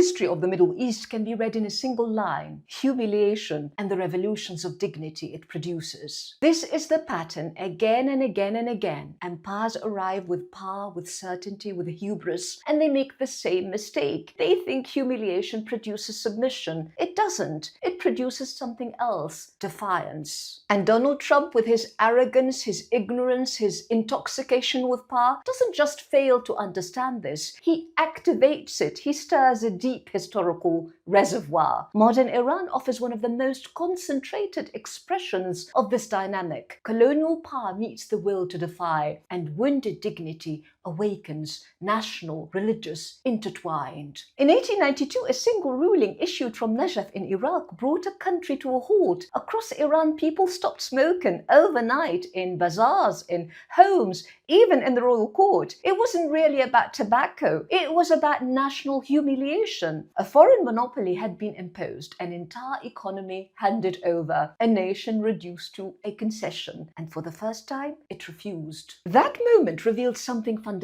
history of the Middle East can be read in a single line: humiliation and the revolutions of dignity it produces. This is the pattern again and again and again. Empires arrive with power, with certainty, with hubris, and they make the same mistake. They think humiliation produces submission. It doesn't. It produces something else: defiance. And Donald Trump, with his arrogance, his ignorance, his intoxication with power, doesn't just fail to understand this. He activates it. He stirs a deep historical reservoir. Modern Iran offers one of the most concentrated expressions of this dynamic. Colonial power meets the will to defy, and wounded dignity awakens, national, religious, intertwined. In 1892, a single ruling issued from Najaf in Iraq brought a country to a halt. Across Iran, people stopped smoking overnight in bazaars, in homes, even in the royal court. It wasn't really about tobacco. It was about national humiliation. A foreign monopoly had been imposed, an entire economy handed over, a nation reduced to a concession, and for the first time, it refused. That moment revealed something fundamental.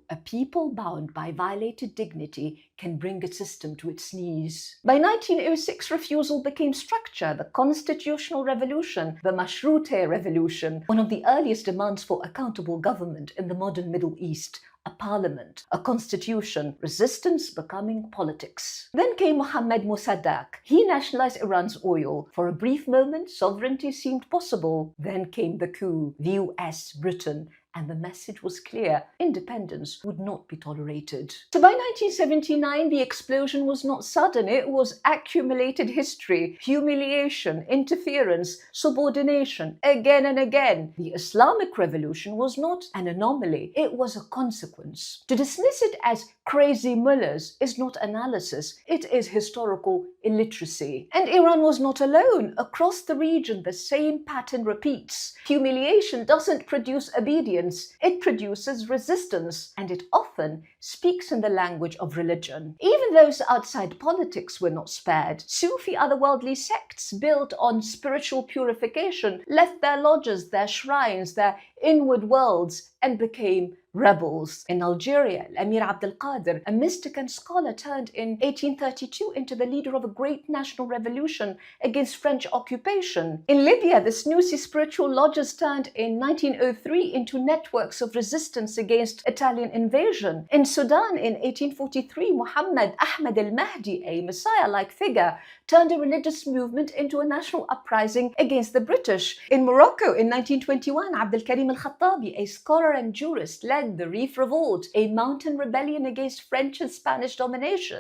A people bound by violated dignity can bring a system to its knees. By 1906, refusal became structure. The constitutional revolution, the Mashrute revolution, one of the earliest demands for accountable government in the modern Middle East. A parliament, a constitution, resistance becoming politics. Then came Mohammad Mossadegh. He nationalized Iran's oil. For a brief moment, sovereignty seemed possible. Then came the coup, the US, Britain, and the message was clear: independence would not be tolerated. So by 1979, the explosion was not sudden. It was accumulated history, humiliation, interference, subordination, again and again. The Islamic Revolution was not an anomaly. It was a consequence. To dismiss it as crazy mullahs is not analysis. It is historical illiteracy. And Iran was not alone. Across the region, the same pattern repeats. Humiliation doesn't produce obedience. It produces resistance, and it often speaks in the language of religion. Even those outside politics were not spared. Sufi otherworldly sects built on spiritual purification left their lodges, their shrines, their inward worlds, and became rebels. In Algeria, Emir Abdel Qadir, a mystic and scholar, turned in 1832 into the leader of a great national revolution against French occupation. In Libya, the Senussi spiritual lodges turned in 1903 into networks of resistance against Italian invasion. In Sudan, in 1843, Muhammad Ahmad al-Mahdi, a messiah-like figure, turned a religious movement into a national uprising against the British. In Morocco, in 1921, Abdel Karim al-Khattabi, a scholar and jurist, led the Rif Revolt, a mountain rebellion against French and Spanish domination.